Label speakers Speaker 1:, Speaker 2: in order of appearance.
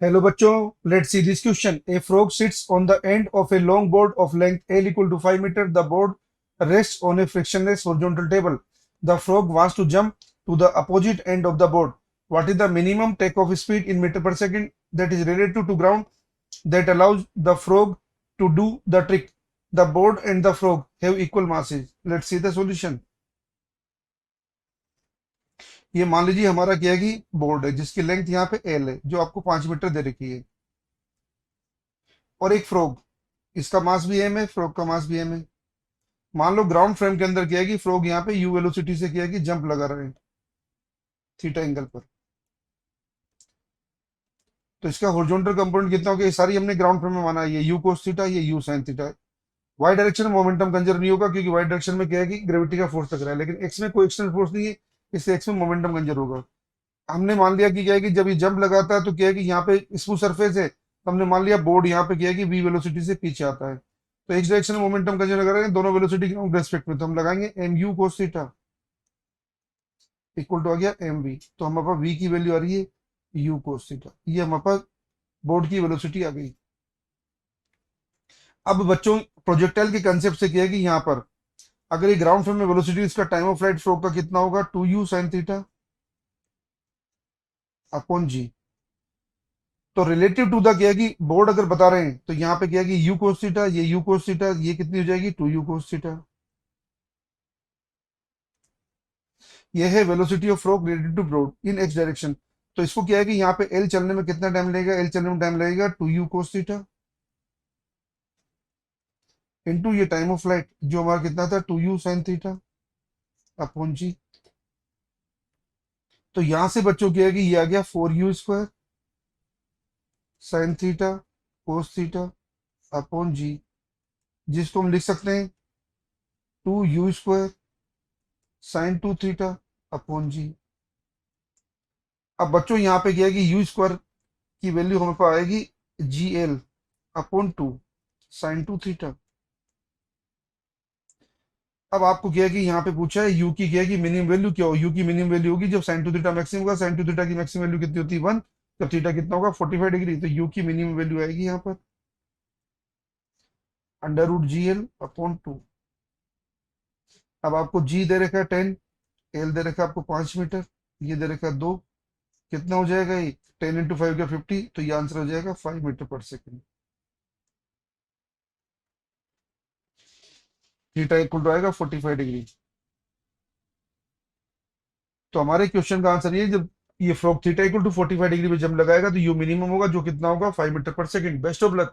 Speaker 1: Hello बच्चों, let's see this question. A frog sits on the end of a long board of length L equal to 5 meter. The board rests on a frictionless horizontal table. The frog wants to jump to the opposite end of the board. What is the minimum takeoff speed in meter per second that is relative to ground that allows the frog to do the trick? The board and the frog have equal masses. Let's see the solution. ये मान लीजिए हमारा क्या है कि board है जिसकी length यहाँ पे एल है जो आपको 5 मीटर दे रखी है, और एक फ्रॉग, इसका मास भी एम है, फ्रॉग का मास भी एम है। मान लो ग्राउंड फ्रेम के अंदर क्या है कि फ्रॉग यहाँ पे यू वेलोसिटी से क्या है कि जंप लगा रहा है थीटा एंगल पर। तो इसका हॉरिजॉन्टल कंपोनेंट कितना हो गया? ये सारी हमने ग्राउंड फ्रेम में माना है, ये यू कोस थीटा, ये यू साइन थीटा है। वाई डायरेक्शन में मोमेंटम कंजर्व नहीं होगा क्योंकि वाई डायरेक्शन में क्या है कि ग्रेविटी का फोर्स लग रहा है, लेकिन एक्स में कोई एक्सटर्नल फोर्स नहीं है, इससे एक्स में मोमेंटम कंजर्व होगा। हमने मान लिया कि क्या है कि जब ये जंप लगाता है तो क्या है कि यहाँ पे स्मूथ सरफेस है, तो हमने मान लिया बोर्ड यहाँ पे क्या है कि वी वेलोसिटी से पीछे आता है, तो एक्स डायरेक्शन में मोमेंटम कंजर्व लगा रहे हैं दोनों वेलोसिटी के रेस्पेक्ट में, तो हम लगाएंगे M U cos theta equal to आ गया एम वी। तो हमारे पास वी की वैल्यू आ रही है यू कोस थीटा, ये हमारे पास बोर्ड की वेलोसिटी आ गई। अब बच्चों प्रोजेक्टाइल के कंसेप्ट से क्या है कि यहाँ पर अगर ये ग्राउंड फ्रेम में वेलोसिटी, इसका टाइम ऑफ फ्लाइट फ्लो का कितना होगा? 2u साइन थीटा अपॉन जी। तो रिलेटिव टू द क्या है कि बोर्ड अगर बता रहे हैं तो यहाँ पे क्या है कि यू कोस थीटा, ये यू कोस थीटा, ये कितनी हो जाएगी? 2u cos theta. ये है velocity of frog related to board in x direction. तो इसको क्या है कि यहाँ पे एल चलने में कितना टाइम लगेगा? एल चलने में टाइम लगेगा 2u कोस थीटा इंटू ये टाइम ऑफ फ्लाइट जो हमारा कितना था 2u साइन थीटा अपॉन जी। तो यहां से बच्चों क्या है कि ये आ गया 4u square sine theta cos theta upon G, जिसको हम लिख सकते हैं 2u square sine 2 theta upon G. अब बच्चों यहाँ पे क्या है कि यू स्क्वायर की वैल्यू हमें पास आएगी g l upon 2 sine 2 theta. अब आपको क्या है कि यहाँ पे पूछा है यू की क्या है कि मिनिमम वैल्यू क्या हो? यू की मिनिमम वैल्यू होगी जब साइन 2 थीटा मैक्सिमम होगा। साइन 2 थीटा की मैक्सिमम वैल्यू कितनी होती है? 1। जब थीटा कितना होगा? 45 डिग्री। तो यू की मिनिमम वैल्यू आएगी यहाँ पर under root g l upon 2। अब आपको जी दे रखा है 10, एल दे रखा है आपको 5 मीटर, ये दे रखा है 2। कितना हो जाएगा ये? 10 इंटू 5 का 50, तो ये आंसर हो जाएगा 5 मीटर पर सेकेंड। थीटा इक्वल टू आएगा 45 डिग्री। तो हमारे क्वेश्चन का आंसर ये है, जब ये frog theta equal to 45 degree पे जंप लगाएगा तो यू मिनिमम होगा जो कितना होगा? 5 मीटर पर सेकेंड। Best of luck.